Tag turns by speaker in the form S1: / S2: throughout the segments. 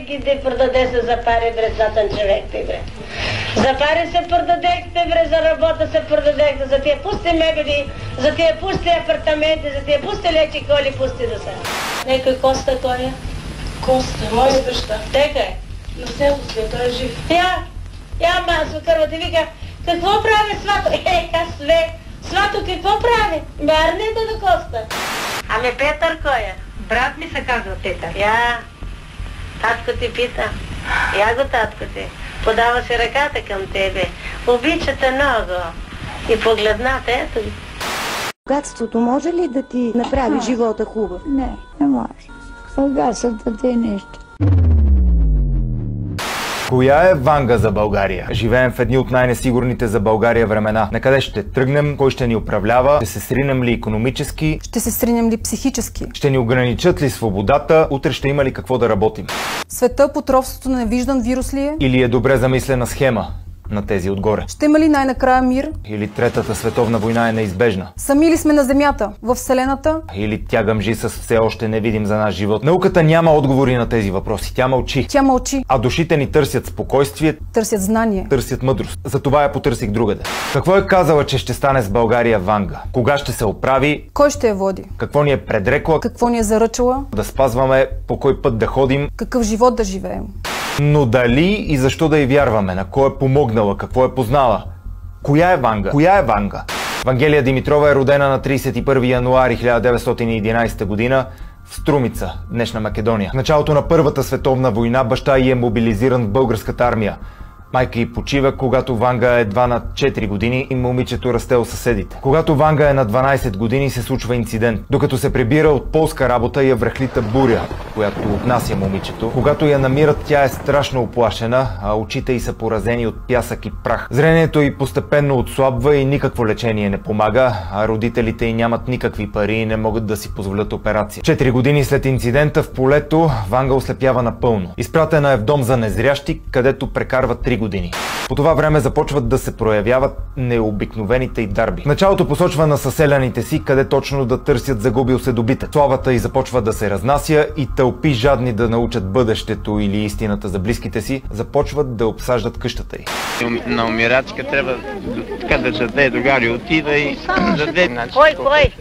S1: Ги де продаде се за пари, бре, затън човек ти, бре. За пари се продадехте, бре, за работа се продадехте, за тия пусти мебели, за тия пусти апартаменти, за тия пусти лечи коли, пусти да са. Некой Коста, кой е?
S2: Коста, моя баща.
S1: Тека е?
S2: На селото си, той е жив.
S1: Я масо, кърва ти вика, какво прави свато? Све, свато какво прави? Барнето до Коста. Ами Петър кой е?
S3: Брат ми се казва Петър.
S1: Татко ти пита. Го татко ти. Подава си ръката към тебе. Обича те много. И погледната, ето ги.
S4: Богатството може ли да ти направи живота хубав?
S5: Не може. Богатството ти е нещо.
S6: Коя е Ванга за България? Живеем в едни от най-несигурните за България времена. На къде ще тръгнем? Кой ще ни управлява? Ще се сринем ли икономически?
S7: Ще се сринем ли психически?
S6: Ще ни ограничат ли свободата? Утре ще има ли какво да работим?
S7: Света под робството на невиждан вирус ли е?
S6: Или е добре замислена схема на тези отгоре?
S7: Ще има ли най-накрая мир?
S6: Или Третата световна война е неизбежна?
S7: Сами ли сме на Земята, в Вселената?
S6: Или тя гъмжи с все още невидим за наш живот? Науката няма отговори на тези въпроси. Тя мълчи. А душите ни търсят спокойствие,
S7: търсят знание,
S6: търсят мъдрост. Затова я потърсих другаде. Какво е казала, че ще стане с България Ванга? Кога ще се оправи?
S7: Кой ще я води?
S6: Какво ни е предрекла?
S7: Какво ни е заръчала?
S6: Да спазваме по кой път да ходим?
S7: Какъв живот да живеем?
S6: Но дали и защо да й вярваме? На кой е помогнала? Какво е познала? Коя е Ванга? Вангелия Димитрова е родена на 31 януари 1911 година в Струмица, днешна Македония. В началото на Първата световна война баща й е мобилизиран в българската армия. Майка й почива, когато Ванга е едва на 4 години и момичето расте у съседите. Когато Ванга е на 12 години, се случва инцидент. Докато се прибира от полска работа, я връхлита буря, която отнася момичето. Когато я намират, тя е страшно оплашена, а очите й са поразени от пясък и прах. Зрението й постепенно отслабва и никакво лечение не помага, а родителите й нямат никакви пари и не могат да си позволят операция. 4 години след инцидента в полето, Ванга ослепява напълно. Изпратена е в дом за незрящи, където прекарва 3 години. По това време започват да се проявяват необикновените й дарби. В началото посочва на съселяните си, къде точно да търсят загубил се добитък. Славата й започва да се разнася и тълпи жадни да научат бъдещето или истината за близките си, започват да обсаждат къщата й.
S8: На умирачка трябва така да даде догари отида и даде.
S1: Кой?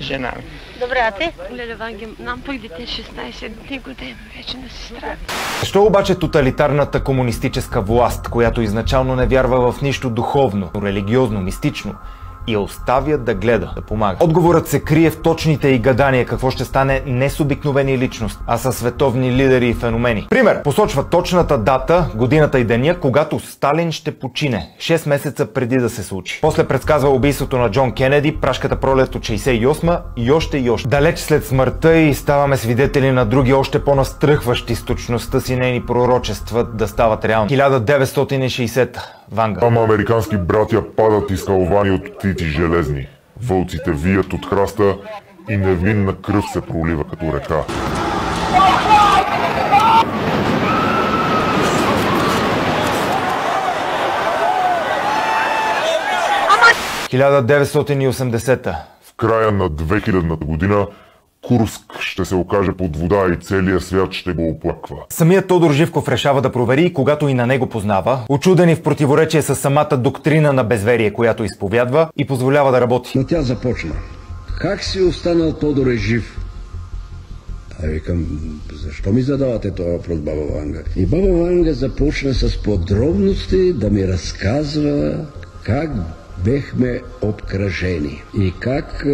S8: Жена ми.
S1: Добре, а ти?
S2: Леле Ванги, нам пък дете 16 дни година, вече на сестра.
S6: Защо обаче тоталитарната комунистическа власт, която изначално не вярва в нищо духовно, религиозно, мистично, я оставя да гледа, да помага? Отговорът се крие в точните й гадания какво ще стане не с обикновени личности, а с световни лидери и феномени. Пример, посочва точната дата, годината и деня, когато Сталин ще почине, 6 месеца преди да се случи. После предсказва убийството на Джон Кенеди, прашката пролет от 68 и още. Далеч след смъртта й ставаме свидетели на други още по-настръхващи с точността си нейни пророчества да стават реални. 1960 Ванга.
S9: Там американски братя падат изкалвани от птици железни. Вълците вият от храста и невинна кръв се пролива като река.
S6: – 1980.
S9: В края на 2000-та година Курск ще се окаже под вода и целият свят ще го оплаква.
S6: Самият Тодор Живков решава да провери, когато и на него познава, учудени в противоречие с самата доктрина на безверие, която изповядва, и позволява да работи.
S10: Но тя започна. Как си останал, Тодор е жив? А викам, защо ми задавате този въпрос, баба Ванга? И баба Ванга започна с подробности да ми разказва как бехме обкръжени и как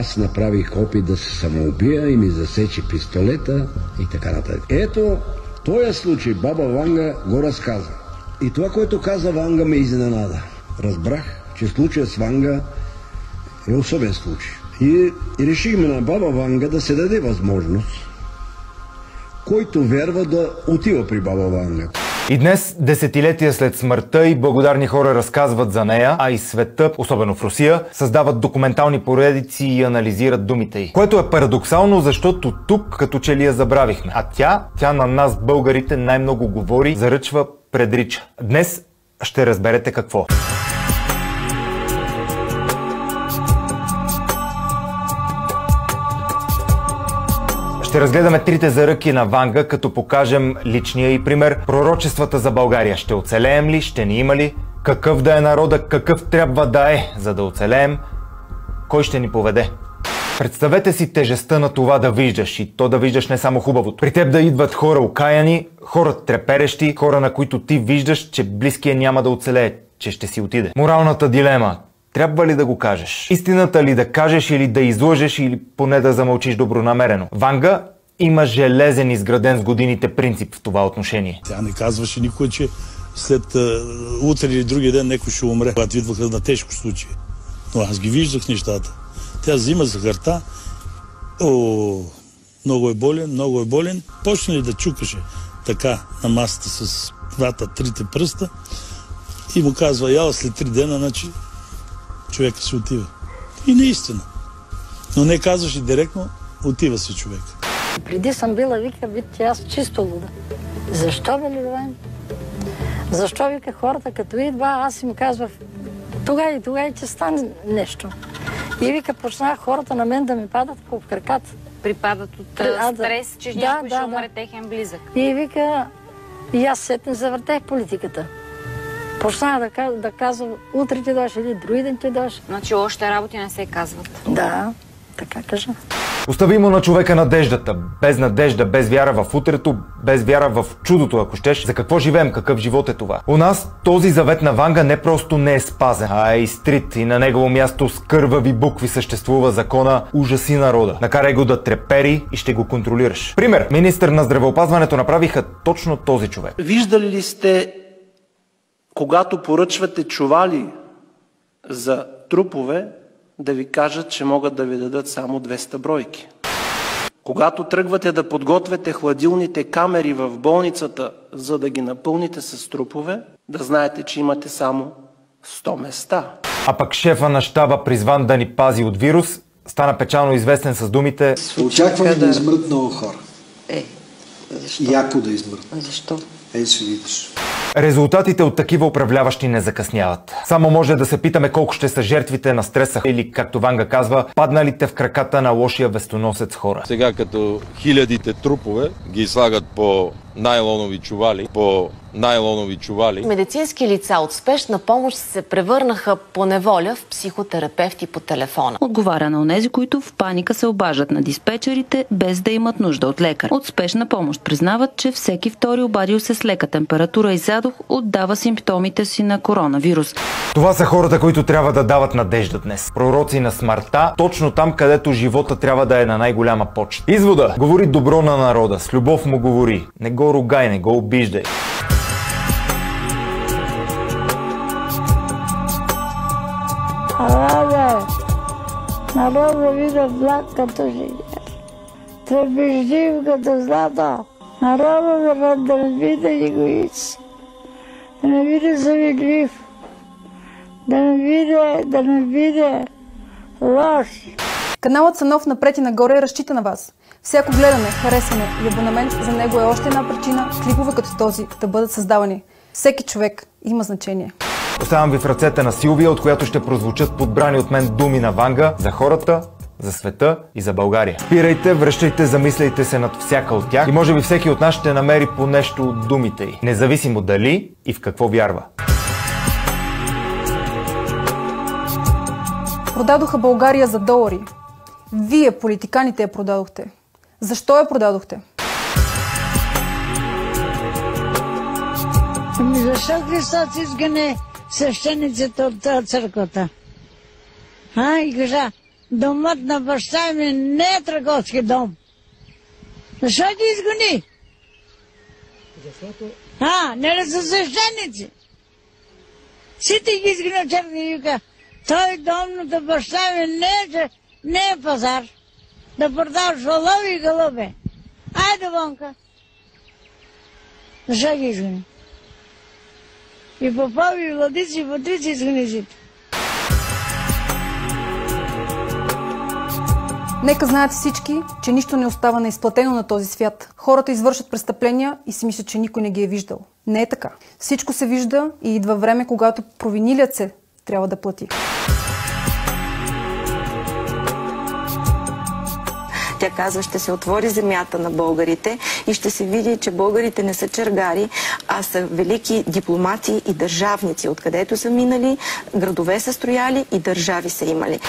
S10: аз направих опит да се самоубия и ми засече пистолета и така нататък. Ето, този случай баба Ванга го разказа. И това, което каза Ванга, ме изненада. Разбрах, че случая с Ванга е особен случай. И решихме на баба Ванга да се даде възможност, който вярва, да отива при баба Ванга.
S6: И днес, десетилетия след смъртта й, благодарни хора разказват за нея, а и света, особено в Русия, създават документални поредици и анализират думите й. Което е парадоксално, защото тук като че ли я забравихме. А тя на нас, българите, най-много говори, заръчва, предрича. Днес ще разберете какво. Ще разгледаме трите заръки на Ванга, като покажем личния и пример, пророчествата за България. Ще оцелеем ли, ще ни има ли, какъв да е народа, какъв трябва да е, за да оцелеем, кой ще ни поведе. Представете си тежестта на това да виждаш, и то да виждаш не само хубавото. При теб да идват хора окаяни, хора треперещи, хора, на които ти виждаш, че близкия няма да оцелее, че ще си отиде. Моралната дилема. Трябва ли да го кажеш? Истината ли да кажеш или да излъжеш, или поне да замълчиш добронамерено? Ванга има железен, изграден с годините принцип в това отношение.
S11: Тя не казваше никой, че след утре или другия ден някой ще умре, когато идваха на тежко случай. Но аз ги виждах нещата. Тя взима захарта. Много е болен. Почна ли да чукаше така на масата с трите пръста и му казва, яла след 3 дена, значи човека си отива. И наистина. Но не казваше директно, отива си човек.
S5: Преди съм била, вика, аз чисто луда. Защо, бе, Любен? Защо, вика, хората като идва, аз им казвах, тогава ще стане нещо. И вика, почнах хората на мен да ми падат по краката.
S12: Припадат от стрес, че някой ще умре техен близък.
S5: И вика, и аз сетне завъртех политиката. Почнах да казвам, утре ти дойш или други ден ти дойш.
S12: Значи още работи не се казват.
S5: Да, така кажа.
S6: Остави му на човека надеждата. Без надежда, без вяра в утрето, без вяра в чудото, ако щеш. За какво живеем? Какъв живот е това? У нас този завет на Ванга не просто не е спазен, а е изтрит и на негово място с кървави букви съществува закона "Ужаси народа". Накарай го да трепери и ще го контролираш. Пример. Министър на здравеопазването направиха точно този човек.
S13: Виждали ли сте, когато поръчвате чували за трупове, да ви кажат, че могат да ви дадат само 200 бройки? Когато тръгвате да подготвяте хладилните камери в болницата, за да ги напълните с трупове, да знаете, че имате само 100 места.
S6: А пък шефа на щаба, призван да ни пази от вирус, стана печално известен с думите:
S10: очакваме да измрат много хора.
S4: Защо?
S10: Яко да измрат.
S4: Защо?
S10: Ще видиш.
S6: Резултатите от такива управляващи не закъсняват. Само може да се питаме колко ще са жертвите на стреса или, както Ванга казва, падналите в краката на лошия вестоносец хора.
S14: Сега като хилядите трупове ги слагат по найлонови чували.
S15: Медицински лица от спешна помощ се превърнаха по неволя в психотерапевти по телефона.
S16: Отговаря на онези, които в паника се обаждат на диспетчерите, без да имат нужда от лекар. От спешна помощ признават, че всеки втори обадил се с лека температура и задух отдава симптомите си на коронавирус.
S6: Това са хората, които трябва да дават надежда днес. Пророци на смъртта, точно там, където живота трябва да е на най-голяма почет. Извода: говори добро на народа, с любов му говори. Не го ругай, не го обиждай.
S5: Народа видя благ като жигер, трепежлив като злато. Народа да не видя егоист, да не видя завидлив, да не видя лош.
S7: Каналът Санов напред и нагоре разчита на вас. Всяко гледане, харесване и абонамент за него е още една причина клипове като този да бъдат създавани. Всеки човек има значение.
S6: Оставям ви в ръцете на Силвия, от която ще прозвучат подбрани от мен думи на Ванга за хората, за света и за България. Спирайте, връщайте, замисляйте се над всяка от тях и може би всеки от нас ще намери по нещо от думите й, независимо дали и в какво вярва.
S7: Продадоха България за долари. Вие, политиканите, я продадохте. Защо я продадохте?
S5: Защо Христос изгони свещениците от църквата? И кажа, домът на баща ми не е търговски дом. Защо ги изгони? Не ли са свещеници? Сите ги изгони от църква и вика, той дом на баща ми не е пазар. Да продаваш волови и голуби. Айде вонка. Защо ги изгони? И попови, и владици, и патрици изгонизите.
S7: Нека знаят всички, че нищо не остава неизплатено на този свят. Хората извършат престъпления и си мислят, че никой не ги е виждал. Не е така. Всичко се вижда и идва време, когато провинилият се трябва да плати.
S17: Тя
S4: Тя казва, ще се отвори земята на българите и ще се види, че българите не са чергари, а са велики дипломати и държавници. Откъдето са минали, градове са строяли и държави са имали.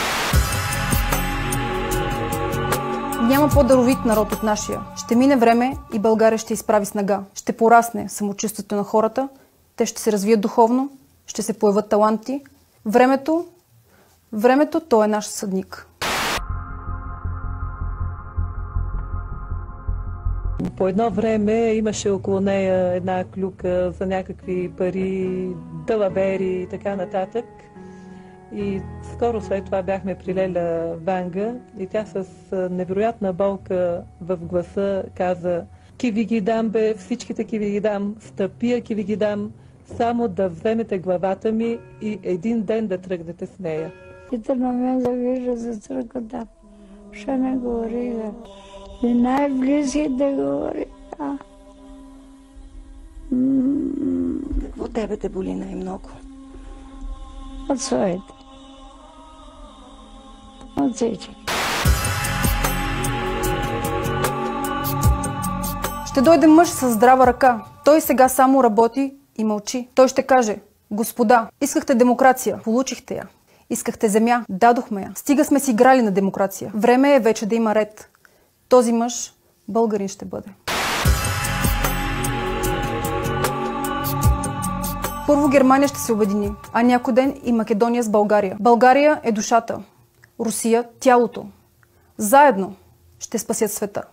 S7: Няма по-даровит народ от нашия. Ще мине време и България ще изправи снага. Ще порасне самочувствието на хората, те ще се развият духовно, ще се появят таланти. Времето, то е наш съдник.
S17: По едно време имаше около нея една клюка за някакви пари, далавери и така нататък. И скоро след това бяхме при Леля Ванга и тя с невероятна болка в гласа каза: "Ки ви ги дам, бе, всичките ки ви ги дам, стъпия ки ви ги дам, само да вземете главата ми и един ден да тръгнете с нея."
S5: И на мен да вижда за църквата. Ще не говори, и най-близки да говори.
S4: Какво тебе те боли най-много?
S5: От своите. От всички.
S7: Ще дойде мъж с здрава ръка. Той сега само работи и мълчи. Той ще каже: "Господа, искахте демокрация, получихте я. Искахте земя, дадохме я. Стига сме си играли на демокрация. Време е вече да има ред." Този мъж българин ще бъде. Първо Германия ще се обедини, а някой ден и Македония с България. България е душата, Русия – тялото. Заедно ще спасят света.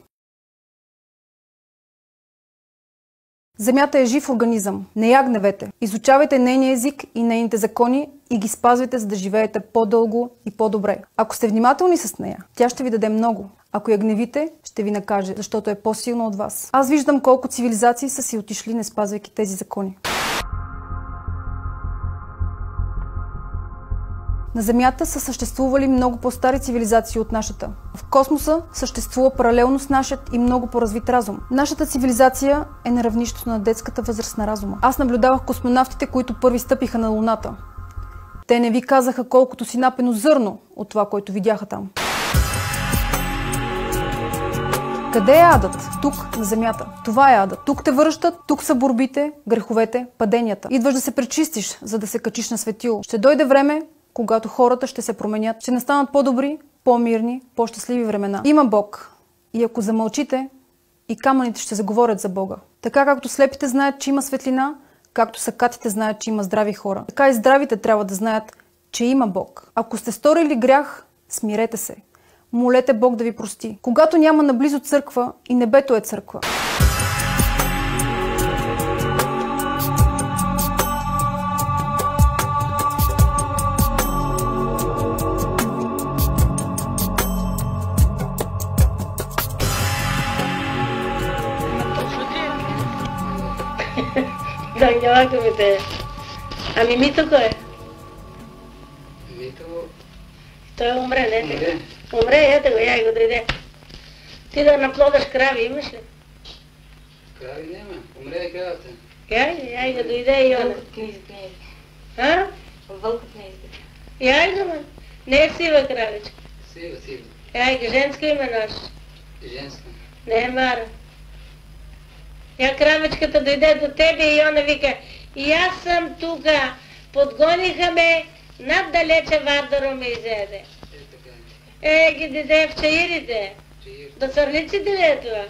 S7: Земята е жив организъм. Не я гневете. Изучавайте нейния език и нейните закони и ги спазвайте, за да живеете по-дълго и по-добре. Ако сте внимателни с нея, тя ще ви даде много. Ако я гневите, ще ви накаже, защото е по-силна от вас. Аз виждам колко цивилизации са си отишли, не спазвайки тези закони. На Земята са съществували много по-стари цивилизации от нашата. В космоса съществува паралелно с нашият и много по-развит разум. Нашата цивилизация е на равнището на детската възраст на разума. Аз наблюдавах космонавтите, които първи стъпиха на Луната. Те не ви казаха колкото си напено зърно от това, което видяха там. Къде е адът? Тук, на Земята. Това е адът. Тук те връщат, тук са борбите, греховете, паденията. Идваш да се пречистиш, за да се качиш на светило. Ще дойде време, когато хората ще се променят, ще настанат по-добри, по-мирни, по-щастливи времена. Има Бог. И ако замълчите, и камъните ще заговорят за Бога. Така както слепите знаят, че има светлина, както сакатите знаят, че има здрави хора. Така и здравите трябва да знаят, че има Бог. Ако сте сторили грях, смирете се. Молете Бог да ви прости. Когато няма наблизо църква, и небето е църква.
S1: Да, ангелака ми те. Ами Мито кой е?
S18: Мито...
S1: Той умре, не така? Умре, ето го, я го дойде. Ти да наплодаш крави, имаш ли?
S18: Крави няма, умре кравата.
S1: Я го дойде и он.
S12: Вълкът не изгледа.
S1: А?
S12: Вълкът не изгледа.
S1: Я го, ма. Не е сива кравичка.
S18: Сива.
S1: Я го, женско име наш.
S18: Женско.
S1: Не е Мара. Я кравичката дойде до тебе и она вика: "И аз съм тука, подгониха ме, наддалече Вардаро ме изеде." Ги даде в чаирите. До църлиците ли е това?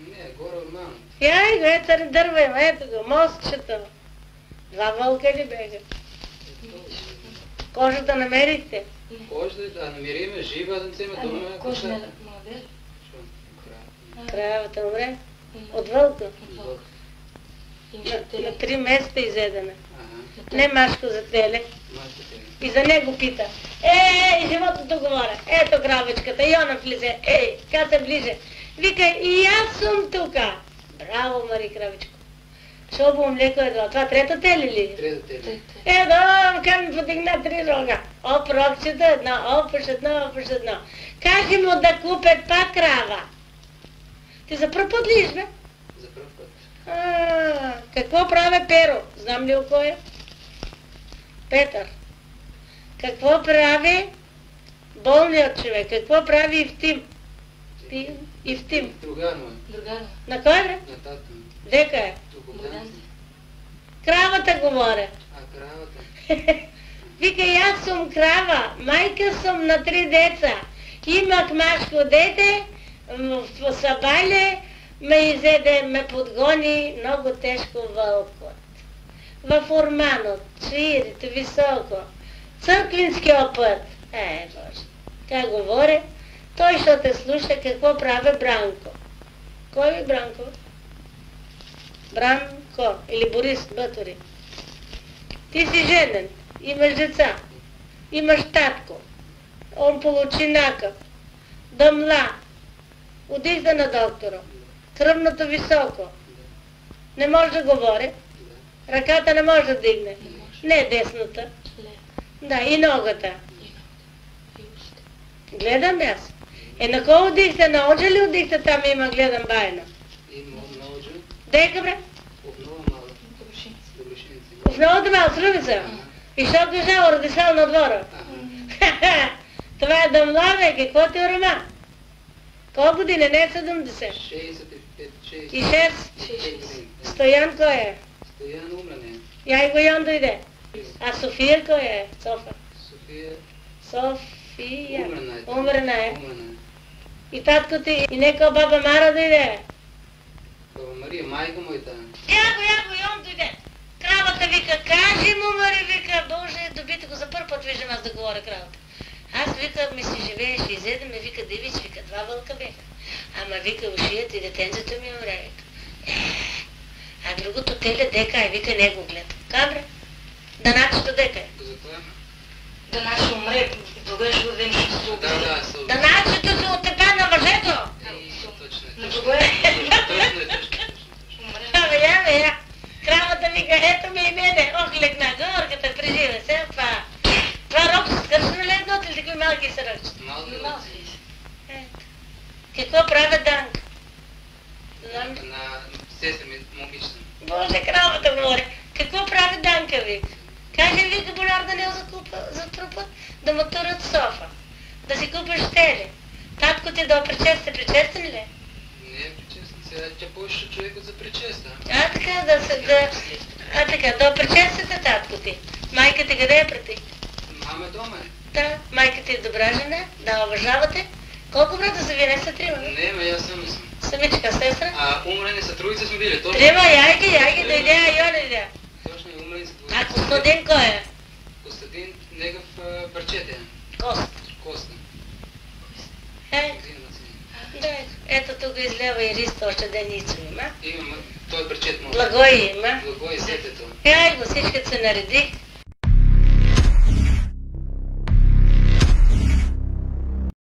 S18: Не, горе от мама.
S1: Я го, ето дървем, ето го, мостчето. Два вълка ли бега? Кожата намерихте?
S18: Кожата, да намериме, жива да не се ме дома.
S12: Кожа на младеж?
S1: Кравата умре? От вълка? На 3 месеца изедена. Не Машко за теле. И за него пита: "Ей, животното говоря. Ето кравичката." И она влезе. Ка се ближе. Вика: "И аз съм тука." Браво, Мари кравичко. Шобо млеко едва. Това трето теле ли?
S18: Трето теле.
S1: Към ми подигна 3 рога. Оп, рогчето едно, опъш едно. Кажи му да купят пак крава. Ти за пръв път ли иш, бе?
S18: За пръв път.
S1: Какво прави Перо? Знам ли кой е? Петър. Какво прави болният човек? Какво прави Евтим? Ивтим.
S18: Другар мой.
S1: На кой бре?
S18: На тата ми.
S1: Дека е? Кравата говоря.
S18: Кравата?
S1: Вика, аз съм крава, майка съм на 3 деца. Имах машко дете, в Сабале ме изеде, ме подгони много тежко вълкот. В Орманот, Чирите, високо, Църквинския път. Боже, как говоря? Той ще те слуша какво прави Бранко. Кой е Бранко? Бранко или Борис Бътори. Ти си женен, имаш деца, имаш татко. Он получи накъв, дъмла, удихда на доктора, кръвното високо. Не може да говори, ръката не може да дигне. Не десната. Да, и ногата. Гледам аз. На кой удихте? На оджа ли удихте? Там има, гледам байно. Дека бре? В новата мал сръбица. И що кажа, Радислав на двора. Това е дъмла, бе, какво ти рома? Колко години? Не 70? 65, 6? Стоян кой е?
S18: Стоян умрене.
S1: Я и Гоян дойде. А София кой е? Софа? София. Умрена е. И татко ти, и нека баба Мара дойде.
S18: Баба Мария, майка моята.
S1: Яго, и он дойде. Кравата вика, кажи му, Мари, вика, Боже, добите го за първ път виждам аз да говоря кравата. Аз вика, ми си живееш, изеде ме, вика, дивич, вика, 2 вълка беха. Ама вика, ушият и детенцето ми умре, вика. А другото теле дека е, вика, не го гледа. Кабре? Даначето дека е. Даначето умре, тогава ще родим, ще се убие. Даначето се отепа на въжето. Точно е. Я. Кравата вика, ето ми и мене. Ох, лекна горката, преживе се. Това рокче скършено ли едното или такива малки са рокчета? Малки. Какво прави Данка?
S18: На сестра ми, момичета.
S1: Боже, кравата говори. Какво прави Данка, вика? Каже, вика, Боляр да не за трупа, да му турят софа. Да си купиш тели. Татко ти да причеста, причестен ли?
S18: Не е причестен, сега тя повече човек за причеста.
S1: Да причестате татко ти. Майка ти къде е преди?
S18: Мама дома е.
S1: Да, майка ти е добра жена, да уважавате. Колко брата са вие, не са 3?
S18: Не, ма аз сами съм.
S1: Самичка, сестра?
S18: Умрени са, троица сме били.
S1: 3, яйки, дойде, айо дойде.
S18: Точно, умрени са двоица.
S1: А Костадин кой е?
S18: Костадин, негов парчете. Коста.
S1: Да, ето тук излява и риста, още деници има.
S18: Има, той е парчет му.
S1: Благой има.
S18: Благой, сетето.
S1: Яй го, всички се наредих.